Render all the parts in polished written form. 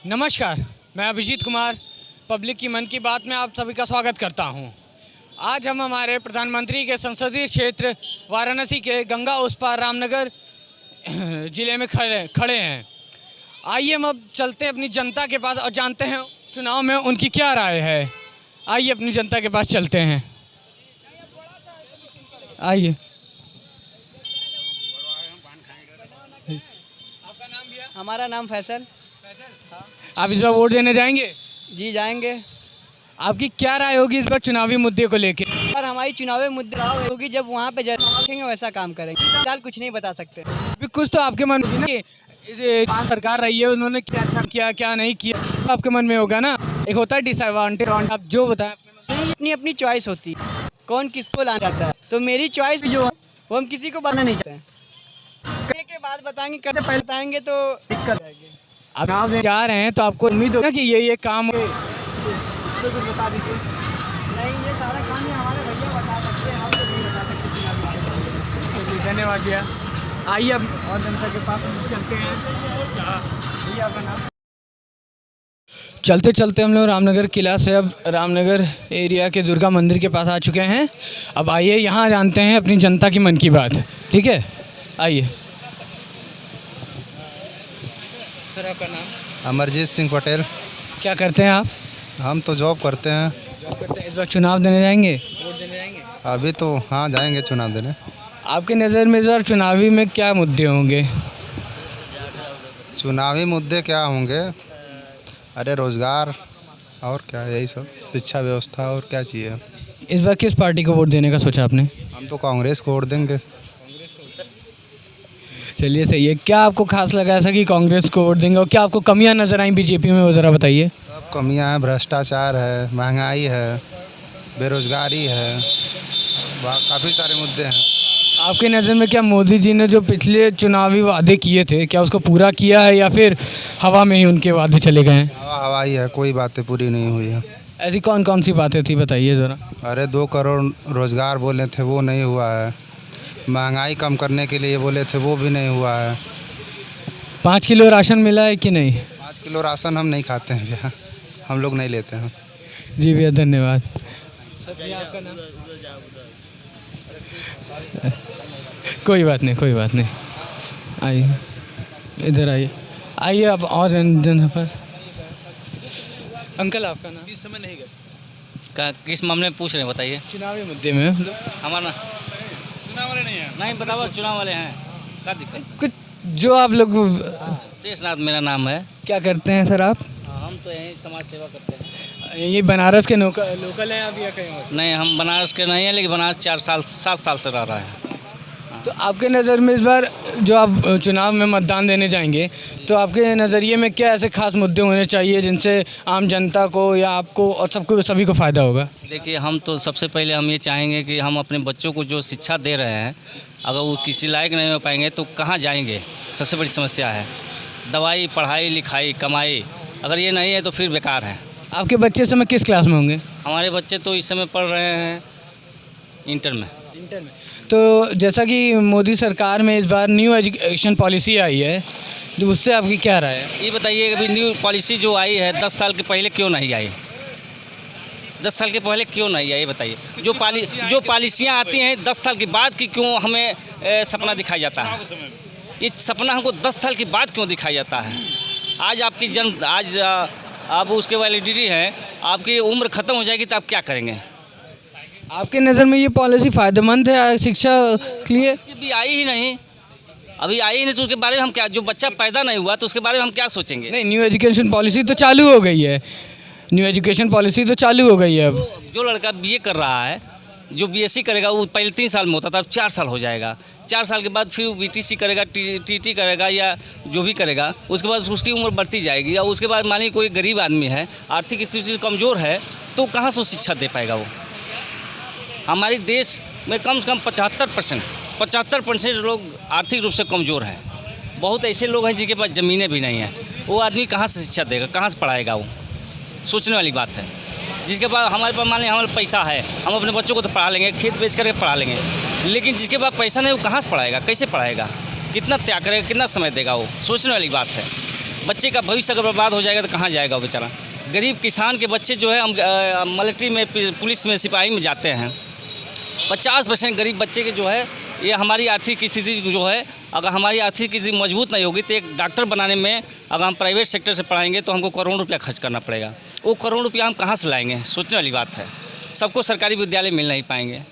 नमस्कार, मैं अभिजीत कुमार पब्लिक की मन की बात में आप सभी का स्वागत करता हूं। आज हम हमारे प्रधानमंत्री के संसदीय क्षेत्र वाराणसी के गंगा उस पार रामनगर ज़िले में खड़े हैं। आइए हम अब चलते हैं अपनी जनता के पास और जानते हैं चुनाव में उनकी क्या राय है। आइए अपनी जनता के पास चलते हैं। आइए। आपका नाम भैया? हमारा नाम फैसल। आप इस बार वोट देने जाएंगे? जी जाएंगे। आपकी क्या राय होगी इस बार चुनावी मुद्दे को लेकर? और हमारी चुनावी मुद्दे होगी जब वहाँ पे देखेंगे वैसा काम करेंगे। फिलहाल कुछ नहीं बता सकते। अभी कुछ तो आपके मन में कि सरकार रही है उन्होंने क्या अच्छा किया क्या नहीं किया, तो आपके मन में होगा ना। एक होता है डिसएडवांटेज, आप जो बताएं। अपनी अपनी चॉइस होती है, कौन किसको लाना चाहता है। तो मेरी चॉइस जो है वो हम किसी को बताना नहीं चाहते हैं। कहने के बाद बताएंगे, कहते पहले बताएंगे तो दिक्कत आएगी। अब आप जा रहे हैं तो आपको उम्मीद होगा कि ये काम बता दीजिए। नहीं, ये सारा काम ही हमारे भैया बता सकते हैं, हम तो नहीं बता सकते। धन्यवाद भैया। आइए अब और जनता के पास चलते हैं। भैया आपका नाम? चलते चलते हम लोग रामनगर किला से अब रामनगर एरिया के दुर्गा मंदिर के पास आ चुके हैं। अब आइए यहाँ जानते हैं अपनी जनता की मन की बात। ठीक है, आइए। सर आपका नाम? अमरजीत सिंह पटेल। क्या करते हैं आप? हम तो जॉब करते हैं। इस बार चुनाव देने जाएंगे, वोट देने जाएंगे? अभी तो हाँ जाएंगे चुनाव देने। आपके नज़र में इस बार चुनावी में क्या मुद्दे होंगे? चुनावी मुद्दे क्या होंगे? अरे रोज़गार और क्या, यही सब, शिक्षा व्यवस्था, और क्या चाहिए। इस बार किस पार्टी को वोट देने का सोचा आपने? हम तो कांग्रेस को वोट देंगे। चलिए सही है। क्या आपको खास लगा ऐसा कि कांग्रेस को वोट देंगे, और क्या आपको कमियां नज़र आई बीजेपी में, वो ज़रा बताइए। सब कमियां हैं, भ्रष्टाचार है, महंगाई है, बेरोजगारी है, काफ़ी सारे मुद्दे हैं। आपके नज़र में क्या मोदी जी ने जो पिछले चुनावी वादे किए थे क्या उसको पूरा किया है, या फिर हवा में ही उनके वादे चले गए हैं? हवा ही है, कोई बातें पूरी नहीं हुई है। ऐसी कौन कौन सी बातें थी बताइए ज़रा। अरे 2 करोड़ रोज़गार बोले थे, वो नहीं हुआ है। महंगाई कम करने के लिए बोले थे, वो भी नहीं हुआ है। 5 किलो राशन मिला है कि नहीं? 5 किलो राशन हम नहीं खाते हैं भैया, हम लोग नहीं लेते हैं। जी भैया धन्यवाद। आपका नाम? कोई बात नहीं, कोई बात नहीं। आइए इधर आइए। आइए अब और जन पर। अंकल आपका नाम? इस समय नहीं गए। किस मामले में पूछ रहे हैं बताइए। चुनावी मुद्दे में हमारा चुनाव वाले नहीं हैं। नहीं बताओ, चुनाव वाले हैं। क्या दिक्कत? कुछ जो आप लोग। शेषनाथ मेरा नाम है। क्या करते हैं सर आप? हम तो यहीं समाज सेवा करते हैं। ये बनारस के लोकल हैं आप या कहीं और? नहीं, हम बनारस के नहीं हैं, लेकिन बनारस 7 साल से रह रहा है। तो आपके नज़र में इस बार जो आप चुनाव में मतदान देने जाएंगे तो आपके नज़रिए में क्या ऐसे खास मुद्दे होने चाहिए जिनसे आम जनता को या आपको और सभी को फ़ायदा होगा? देखिए, हम तो सबसे पहले हम ये चाहेंगे कि हम अपने बच्चों को जो शिक्षा दे रहे हैं, अगर वो किसी लायक नहीं हो पाएंगे तो कहाँ जाएंगे? सबसे बड़ी समस्या है। दवाई, पढ़ाई, लिखाई, कमाई, अगर ये नहीं है तो फिर बेकार है। आपके बच्चे इस समय किस क्लास में होंगे? हमारे बच्चे तो इस समय पढ़ रहे हैं इंटर में। तो जैसा कि मोदी सरकार में इस बार न्यू एजुकेशन पॉलिसी आई है, तो उससे आपकी क्या राय है? ये बताइए, अभी न्यू पॉलिसी जो आई है 10 साल के पहले क्यों नहीं आई? 10 साल के पहले क्यों नहीं आई, ये बताइए। जो पॉलिसियाँ आती हैं 10 साल के बाद की क्यों हमें सपना दिखाया जाता है? ये सपना हमको 10 साल के बाद क्यों दिखाया जाता है? आज आपकी आप उसके वैलिडिटी है, आपकी उम्र ख़त्म हो जाएगी तो आप क्या करेंगे? आपके नज़र में ये पॉलिसी फ़ायदेमंद है शिक्षा के लिए? भी आई ही नहीं, अभी आई ही नहीं, तो उसके बारे में हम क्या, जो बच्चा पैदा नहीं हुआ तो उसके बारे में हम क्या सोचेंगे? नहीं, न्यू एजुकेशन पॉलिसी तो चालू हो गई है। न्यू एजुकेशन पॉलिसी तो चालू हो गई है। अब जो लड़का बीए कर रहा है, जो बीएससी करेगा, वो पहले 3 साल में होता था, अब 4 साल हो जाएगा। 4 साल के बाद फिर बीटीसी करेगा, टीटी करेगा, या जो भी करेगा, उसके बाद उसकी उम्र बढ़ती जाएगी। और उसके बाद मानिए कोई गरीब आदमी है, आर्थिक स्थिति कमज़ोर है, तो कहाँ से शिक्षा दे पाएगा वो? हमारे देश में कम से कम 75% लोग आर्थिक रूप से कमज़ोर हैं। बहुत ऐसे लोग हैं जिनके पास ज़मीनें भी नहीं हैं। वो आदमी कहाँ से शिक्षा देगा, कहाँ से पढ़ाएगा? वो सोचने वाली बात है। जिसके पास हमारे पास मान लें हमारे पैसा है, हम अपने बच्चों को तो पढ़ा लेंगे, खेत बेच करके पढ़ा लेंगे, लेकिन जिसके पास पैसा नहीं वो कहाँ से पढ़ाएगा, कैसे पढ़ाएगा, कितना त्याग करेगा, कितना समय देगा? वो सोचने वाली बात है। बच्चे का भविष्य अगर बर्बाद हो जाएगा तो कहाँ जाएगा वो बेचारा। गरीब किसान के बच्चे जो है हम मिलिट्री में, पुलिस में, सिपाही में जाते हैं। 50% गरीब बच्चे के जो है, ये हमारी आर्थिक स्थिति जो है, अगर हमारी आर्थिक स्थिति मजबूत नहीं होगी तो एक डॉक्टर बनाने में अगर हम प्राइवेट सेक्टर से पढ़ाएंगे तो हमको करोड़ रुपया खर्च करना पड़ेगा। वो करोड़ रुपया हम कहाँ से लाएंगे, सोचने वाली बात है। सबको सरकारी विद्यालय मिल नहीं पाएंगे।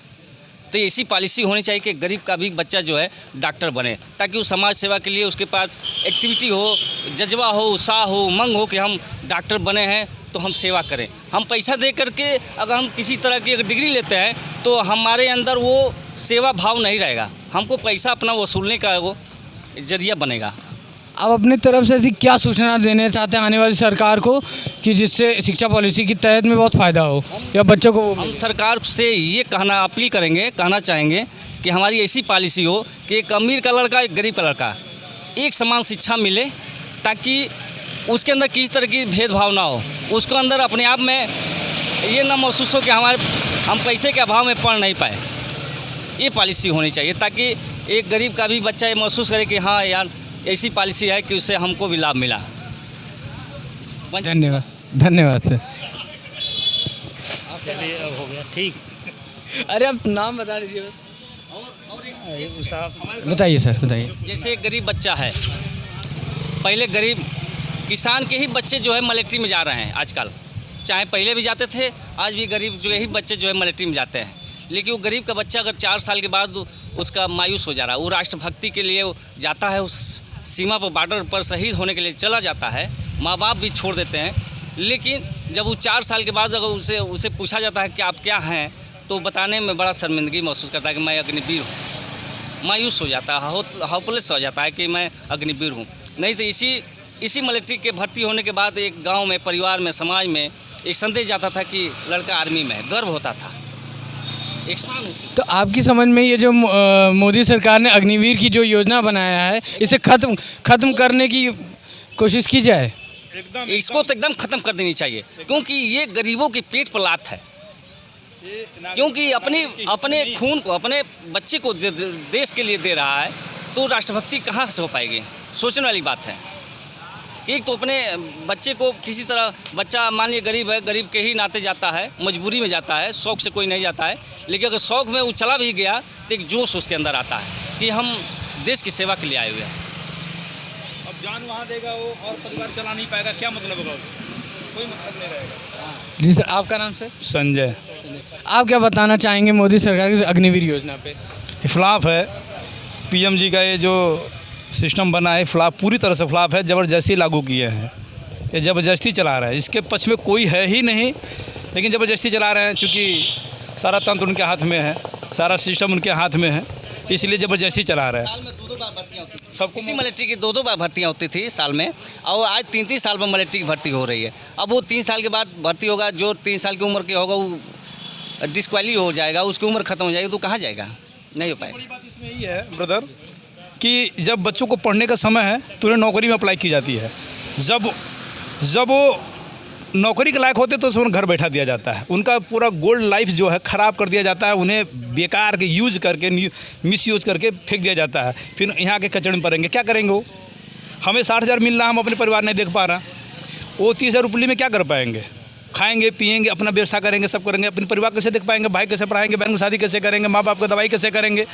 तो ऐसी पॉलिसी होनी चाहिए कि गरीब का भी बच्चा जो है डॉक्टर बने, ताकि वो समाज सेवा के लिए उसके पास एक्टिविटी हो, जज्बा हो, उत्साह हो, उमंग हो कि हम डॉक्टर बने हैं तो हम सेवा करें। हम पैसा दे करके अगर हम किसी तरह की अगर डिग्री लेते हैं तो हमारे अंदर वो सेवा भाव नहीं रहेगा। हमको पैसा अपना वसूलने का वो जरिया बनेगा। आप अपनी तरफ से क्या सूचना देना चाहते हैं आने वाली सरकार को कि जिससे शिक्षा पॉलिसी के तहत में बहुत फ़ायदा हो या बच्चों को? हम सरकार से ये कहना चाहेंगे कि हमारी ऐसी पॉलिसी हो कि एक अमीर का लड़का, एक गरीब का लड़का एक समान शिक्षा मिले, ताकि उसके अंदर किसी तरह की भेदभाव ना हो। उसको अंदर अपने आप में ये ना महसूस हो कि हम पैसे के अभाव में पढ़ नहीं पाए। ये पॉलिसी होनी चाहिए ताकि एक गरीब का भी बच्चा ये महसूस करे कि हाँ यार, ऐसी पॉलिसी है कि उससे हमको भी लाभ मिला। धन्यवाद, धन्यवाद सर। चलिए अब हो गया ठीक। अरे आप नाम बता दीजिए बताइए सर, बताइए। जैसे एक गरीब बच्चा है, पहले गरीब किसान के ही बच्चे जो है मिलिट्री में जा रहे हैं आजकल। चाहे पहले भी जाते थे, आज भी गरीब जो यही बच्चे जो है मिलिट्री में जाते हैं। लेकिन वो गरीब का बच्चा अगर 4 साल के बाद उसका मायूस हो जा रहा है, वो राष्ट्रभक्ति के लिए जाता है, उस सीमा पर बॉर्डर पर शहीद होने के लिए चला जाता है, माँ बाप भी छोड़ देते हैं। लेकिन जब वो 4 साल के बाद अगर उसे पूछा जाता है कि आप क्या हैं, तो बताने में बड़ा शर्मिंदगी महसूस करता है कि मैं अग्निवीर हूँ। मायूस हो जाता है, होपलेस हो जाता है कि मैं अग्निवीर हूँ। नहीं तो इसी मिलिट्री के भर्ती होने के बाद एक गाँव में, परिवार में, समाज में एक संदेश जाता था कि लड़का आर्मी में है, गर्व होता था, एक शान होती। तो आपकी समझ में ये जो मोदी सरकार ने अग्निवीर की जो योजना बनाया है, इसे खत्म करने की कोशिश की जाए? इसको तो एकदम ख़त्म कर देनी चाहिए, क्योंकि ये गरीबों की पेट पर लात है। क्योंकि अपने खून को, अपने बच्चे को देश के लिए दे रहा है, तो राष्ट्रभक्ति कहाँ से हो पाएगी? सोचने वाली बात है। एक तो अपने बच्चे को किसी तरह, बच्चा मान लीजिए गरीब है, गरीब के ही नाते जाता है, मजबूरी में जाता है, शौक़ से कोई नहीं जाता है। लेकिन अगर शौक़ में वो चला भी गया तो एक जोश उसके अंदर आता है कि हम देश की सेवा के लिए आए हुए हैं। अब जान वहाँ देगा वो और परिवार चला नहीं पाएगा, क्या मतलब होगा उसको? कोई मतलब नहीं रहेगा। जी सर, आपका नाम सर? संजय। आप क्या बताना चाहेंगे मोदी सरकार की अग्निवीर योजना पे? फ्लॉप है पीएम जी का ये जो सिस्टम बना है, फ्लॉप, पूरी तरह से फ्लॉप है। ज़बरदस्ती लागू किए हैं, ये ज़बरदस्ती चला रहा है। इसके पक्ष में कोई है ही नहीं, लेकिन ज़बरदस्ती चला रहे हैं। चूँकि सारा तंत्र उनके हाथ में है, सारा सिस्टम उनके हाथ में है, इसलिए ज़बरदस्ती चला रहे हैं। साल में 2-2 बार भर्तियाँ होती थी सबको। इसी मिलिट्री की 2-2 बार भर्तियाँ होती थी साल में, और आज 3-3 साल में मिलिट्री की भर्ती हो रही है। अब वो 3 साल के बाद भर्ती होगा, जो 3 साल की उम्र के होगा वो डिस्क्वालीफाई हो जाएगा, उसकी उम्र खत्म हो जाएगी, तो कहाँ जाएगा? नहीं हो पाएगा। बड़ी बात इसमें यही है ब्रदर कि जब बच्चों को पढ़ने का समय है तो उन्हें नौकरी में अप्लाई की जाती है। जब वो नौकरी के लायक होते तो उन्हें घर बैठा दिया जाता है। उनका पूरा गोल्ड लाइफ जो है ख़राब कर दिया जाता है। उन्हें बेकार के यूज करके, मिसयूज करके फेंक दिया जाता है। फिर यहाँ के कचड़े में पड़ेंगे, क्या करेंगे वो? हमें 60,000 मिल रहा, हम अपने परिवार नहीं देख पा रहे, वो 30,000 रुपये में क्या कर पाएंगे? खाएंगे, पिएंगे, अपना व्यवस्था करेंगे, सब करेंगे, अपने परिवार कैसे देख पाएंगे? भाई कैसे पढ़ाएंगे? बहन की शादी कैसे करेंगे? माँ बाप का दवाई कैसे करेंगे?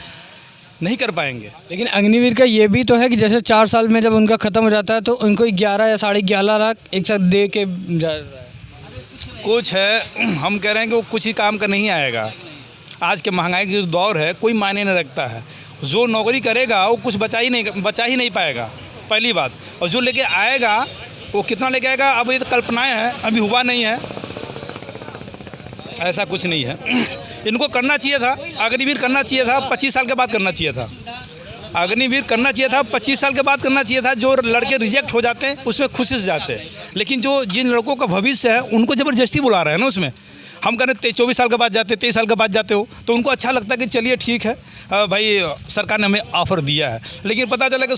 नहीं कर पाएंगे। लेकिन अग्निवीर का ये भी तो है कि जैसे 4 साल में जब उनका ख़त्म हो जाता है तो उनको 11 या 11.5 लाख एक साथ दे के जा रहा है। कुछ है, हम कह रहे हैं कि वो कुछ ही काम का नहीं आएगा। आज के महंगाई की जो दौर है, कोई मायने नहीं रखता है। जो नौकरी करेगा वो कुछ बचा ही नहीं पाएगा, पहली बात। और जो लेके आएगा वो कितना लेके आएगा? अब ये तो कल्पनाएँ हैं, अभी हुआ नहीं है, ऐसा कुछ नहीं है। इनको करना चाहिए था, अग्निवीर करना चाहिए था, 25 साल के बाद करना चाहिए था। अग्निवीर करना चाहिए था, 25 साल के बाद करना चाहिए था। जो लड़के रिजेक्ट हो जाते हैं उसमें खुशी से जाते हैं, लेकिन जो जिन लड़कों का भविष्य है उनको ज़बरदस्ती बुला रहे हैं ना उसमें। हम कह रहे 24 साल के बाद जाते, 23 साल के बाद जाते हो, तो उनको अच्छा लगता है कि चलिए ठीक है भाई, सरकार ने हमें ऑफ़र दिया है। लेकिन पता चला कि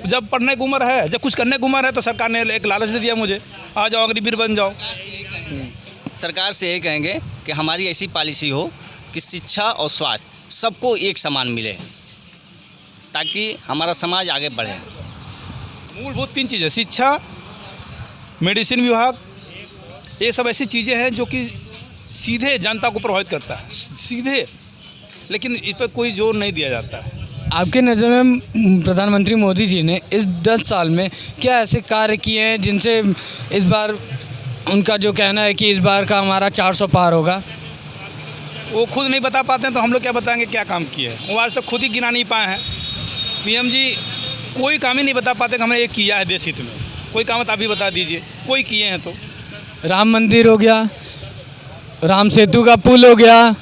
जब पढ़ने की उम्र है, जब कुछ करने की उम्र है, तो सरकार ने एक लालच दे दिया, मुझे आ जाओ अग्निवीर बन जाओ। सरकार से यही कहेंगे कि हमारी ऐसी पॉलिसी हो कि शिक्षा और स्वास्थ्य सबको एक समान मिले, ताकि हमारा समाज आगे बढ़े। मूलभूत 3 चीज़ें, शिक्षा, मेडिसिन विभाग, ये सब ऐसी चीज़ें हैं जो कि सीधे जनता को प्रभावित करता है, सीधे, लेकिन इस पर कोई जोर नहीं दिया जाता है। आपके नज़र में प्रधानमंत्री मोदी जी ने इस 10 साल में क्या ऐसे कार्य किए हैं जिनसे इस बार उनका जो कहना है कि इस बार का हमारा 400 पार होगा? वो खुद नहीं बता पाते हैं तो हम लोग क्या बताएंगे क्या काम किए हैं। वो आज तक खुद ही गिना नहीं पाए हैं। पीएम जी कोई काम ही नहीं बता पाते कि हमने ये किया है देश हित में। कोई काम आप भी बता दीजिए, कोई किए हैं तो। राम मंदिर हो गया, राम सेतु का पुल हो गया।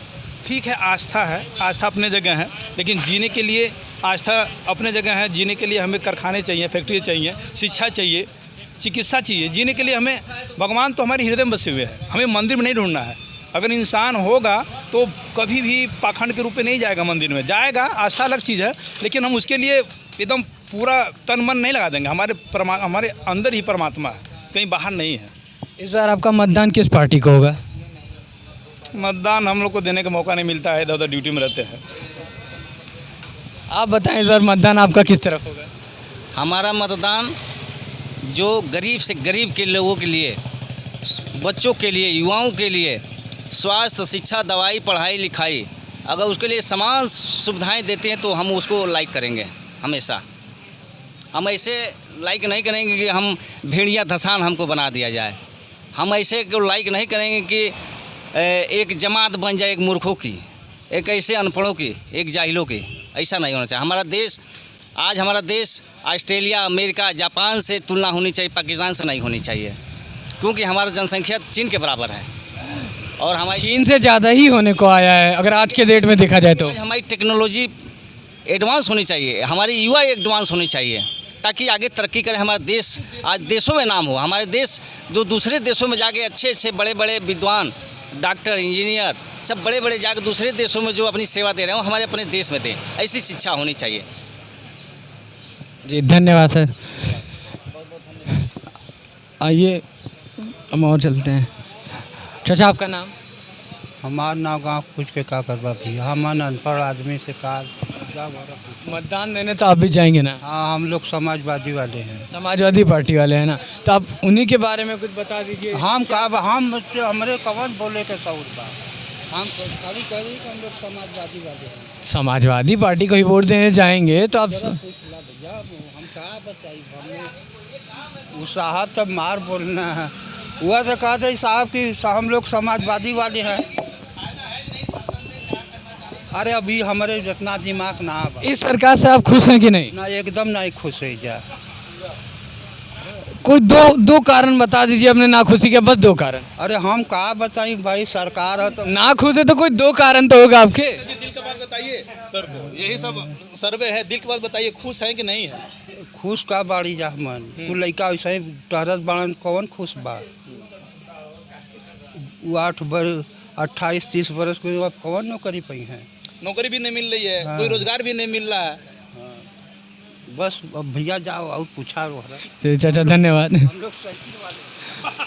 ठीक है, आस्था है, आस्था अपने जगह है, लेकिन जीने के लिए आस्था अपने जगह है। जीने के लिए हमें कारखाने चाहिए, फैक्ट्री चाहिए, शिक्षा चाहिए, चिकित्सा चाहिए। जीने के लिए हमें भगवान तो हमारे हृदय में बसे हुए हैं, हमें मंदिर में नहीं ढूंढना है। अगर इंसान होगा तो कभी भी पाखंड के रूप में नहीं जाएगा मंदिर में, जाएगा, आस्था अलग चीज़ है, लेकिन हम उसके लिए एकदम पूरा तन मन नहीं लगा देंगे। हमारे अंदर ही परमात्मा है, कहीं बाहर नहीं है। इस बार आपका मतदान किस पार्टी को होगा? मतदान हम लोग को देने का मौका नहीं मिलता है, इधर उधर ड्यूटी में रहते हैं। आप बताएं इस बार मतदान आपका किस तरफ होगा? हमारा मतदान जो गरीब से गरीब के लोगों के लिए, बच्चों के लिए, युवाओं के लिए स्वास्थ्य, शिक्षा, दवाई, पढ़ाई लिखाई, अगर उसके लिए समान सुविधाएं देते हैं तो हम उसको लाइक करेंगे हमेशा। हम ऐसे लाइक नहीं करेंगे कि हम भेड़िया धसान हमको बना दिया जाए। हम ऐसे को लाइक नहीं करेंगे कि एक जमात बन जाए, एक मूर्खों की, एक ऐसे अनपढ़ों की, एक जाहिलों की। ऐसा नहीं होना चाहिए। हमारा देश ऑस्ट्रेलिया, अमेरिका, जापान से तुलना होनी चाहिए, पाकिस्तान से नहीं होनी चाहिए, क्योंकि हमारा जनसंख्या चीन के बराबर है और हमारी चीन से ज़्यादा ही होने को आया है अगर आज के डेट में देखा जाए तो। हमारी टेक्नोलॉजी एडवांस होनी चाहिए, हमारी युवा एडवांस होनी चाहिए, ताकि आगे तरक्की करें। हमारा देश आज देशों में नाम हो। हमारे देश जो दूसरे देशों में जाके अच्छे से बड़े बड़े विद्वान, डॉक्टर, इंजीनियर, सब बड़े बड़े जाकर दूसरे देशों में जो अपनी सेवा दे रहे हो, हमारे अपने देश में दें। ऐसी शिक्षा होनी चाहिए। जी धन्यवाद सर। आइए हम और चलते हैं। चाचा आपका नाम? हमार नाम गाँव पूछ के का करवा भैया, हम अनपढ़ आदमी से का। मतदान देने तो आप भी जाएंगे ना? हाँ, हम लोग समाजवादी वाले हैं। समाजवादी पार्टी वाले हैं ना, तो आप उन्हीं के बारे में कुछ बता दीजिए। हम का हम हमरे कवन बोले के सऊर बा, हम खाली कह रही कि हम लोग समाजवादी वाले हैं। समाजवादी पार्टी को ही वोट देने जाएंगे तो आप पूछ ला भैया, हम क्या बताइए। हमने वो साहब तब मार बोलना है, हुआ तो कहा था साहब कि हम लोग समाजवादी वाले हैं। अरे अभी हमारे जितना दिमाग ना बा। इस सरकार से आप खुश हैं कि नहीं? ना, एकदम नहीं खुश है जा। कोई दो कारण बता दीजिए अपने नाखुशी के, बस 2 कारण। अरे हम कहा बताई भाई, सरकार है तो ना खुश है तो कोई 2 कारण तो होगा आपके। दिल की बात बताइए सर को, यही सब सर्वे है, दिल की बात बताइए, खुश है कि नहीं है? खुश का बाड़ी जा मन, तू लड़का वैसे ही टहरत बाड़न, कौन खुश बा? वो 28-30 बरस के बाद कौन नौकरी पाई है? नौकरी भी नहीं मिल रही है, हाँ। कोई रोजगार भी नहीं मिल रहा है। बस अब भैया जाओ और पूछा रहा। चलिए चाचा धन्यवाद। हम लोग साइकिल वाले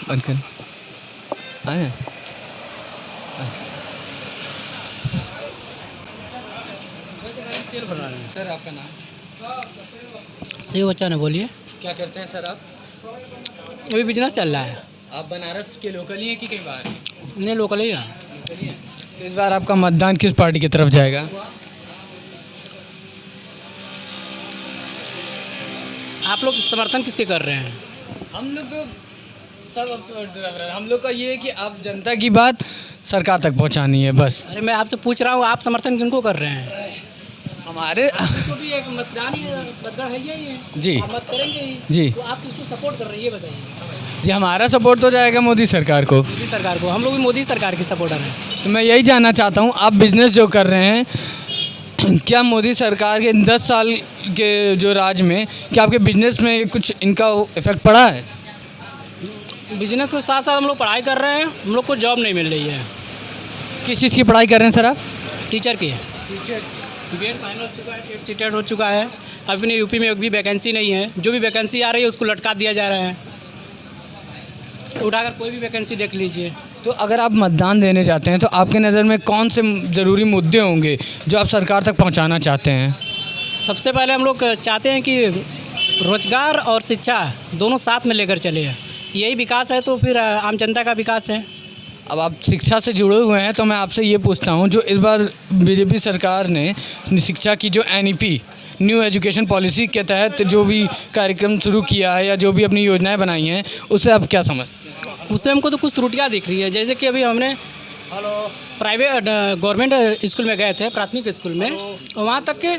बंद कर। आया। सर आपका नाम? शिव बच्चा ने बोलिए। क्या करते हैं सर आप? अभी बिजनेस चल रहा है। आप बनारस के लोकल ही हैं कि कहीं बाहर? नहीं, लोकल ही है। लोकल ही हैं। तो इस बार आपका मतदान किस पार्टी की तरफ जाएगा? आप लोग समर्थन किसके कर रहे हैं? हम लोग तो हम लोग का ये है कि आप जनता की बात सरकार तक पहुंचानी है बस। अरे मैं आपसे पूछ रहा हूँ, आप समर्थन किनको कर रहे हैं? हमारे तो भी एक मतदान ही मतगढ़ है ही जी। आप मत करेंगे ही। जी। तो आप किसको सपोर्ट कर रहे हैं ये बताइए। जी हमारा सपोर्ट तो जाएगा मोदी सरकार को। मोदी सरकार को। हम लोग भी मोदी सरकार के सपोर्टर हैं। तो मैं यही जानना चाहता हूँ, आप बिजनेस जो कर रहे हैं, क्या मोदी सरकार के 10 साल के जो राज में क्या आपके बिजनेस में कुछ इनका इफेक्ट पड़ा है? बिजनेस के साथ साथ हम लोग पढ़ाई कर रहे हैं, हम लोग को जॉब नहीं मिल रही है। किस चीज़ की पढ़ाई कर रहे हैं सर आप? टीचर की। B.Ed फाइनल हो चुका है, टेट सीटेट हो चुका है। अपने यूपी में भी वैकेंसी नहीं है। जो भी वैकेंसी आ रही है उसको लटका दिया जा रहा है। उठाकर कोई भी वैकेंसी देख लीजिए। तो अगर आप मतदान देने जाते हैं तो आपके नज़र में कौन से ज़रूरी मुद्दे होंगे जो आप सरकार तक पहुंचाना चाहते हैं? सबसे पहले हम लोग चाहते हैं कि रोजगार और शिक्षा दोनों साथ में लेकर चले हैं। यही विकास है तो फिर आम जनता का विकास है। अब आप शिक्षा से जुड़े हुए हैं तो मैं आपसे ये पूछता हूँ, जो इस बार बीजेपी सरकार ने शिक्षा की जो NEP न्यू एजुकेशन पॉलिसी के तहत जो भी कार्यक्रम शुरू किया है या जो भी अपनी योजनाएं बनाई हैं, उससे आप क्या समझते हैं? उससे हमको तो कुछ त्रुटियाँ दिख रही है। जैसे कि अभी हमने प्राइवेट गवर्नमेंट स्कूल में गए थे, प्राथमिक स्कूल में, वहाँ तक के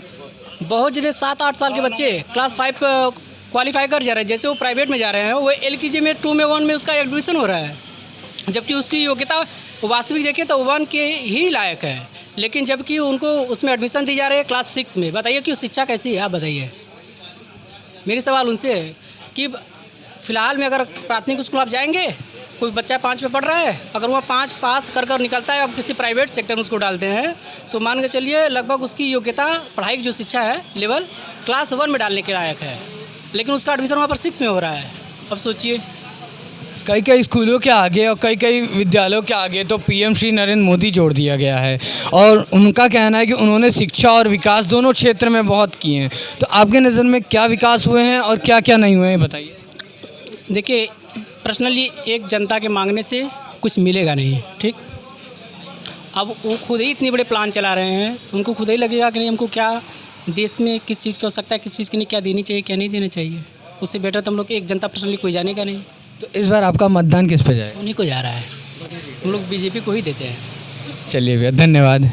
बहुत जगह 7-8 साल के बच्चे क्लास 5 क्वालिफाई कर जा रहे हैं। जैसे वो प्राइवेट में जा रहे हैं, वो LKG में 2 में 1 में उसका एडमिशन हो रहा है, जबकि उसकी योग्यता वास्तविक देखें तो 1 के ही लायक है, लेकिन जबकि उनको उसमें एडमिशन दी जा रही है क्लास 6 में। बताइए कि शिक्षा कैसी है? आप बताइए। मेरी सवाल उनसे है कि फ़िलहाल में अगर प्राथमिक स्कूल आप जाएंगे, कोई बच्चा 5 में पढ़ रहा है, अगर वह 5 पास कर निकलता है, अब किसी प्राइवेट सेक्टर में उसको डालते हैं तो मान के चलिए लगभग उसकी योग्यता पढ़ाई की जो शिक्षा है लेवल क्लास 1 में डालने के लायक है, लेकिन उसका एडमिशन वहाँ पर 6 में हो रहा है। अब सोचिए, कई स्कूलों के आगे और कई विद्यालयों के आगे तो PM श्री नरेंद्र मोदी जोड़ दिया गया है और उनका कहना है कि उन्होंने शिक्षा और विकास दोनों क्षेत्र में बहुत किए हैं। तो आपके नज़र में क्या विकास हुए हैं और क्या क्या नहीं हुए हैं, बताइए। देखिए, पर्सनली एक जनता के मांगने से कुछ मिलेगा नहीं, ठीक। अब वो खुद ही इतने बड़े प्लान चला रहे हैं तो उनको खुद ही लगेगा कि नहीं, हमको क्या देश में किस चीज़ की आवश्यकता है, किस चीज़ की नहीं, क्या देनी चाहिए क्या नहीं देना चाहिए। उससे बेटर तो हम लोग एक जनता पर्सनली कोई जानेगा नहीं। तो इस बार आपका मतदान किस पे जाएगा? उन्हीं को जा रहा है, हम लोग BJP को ही देते हैं। चलिए भैया, धन्यवाद।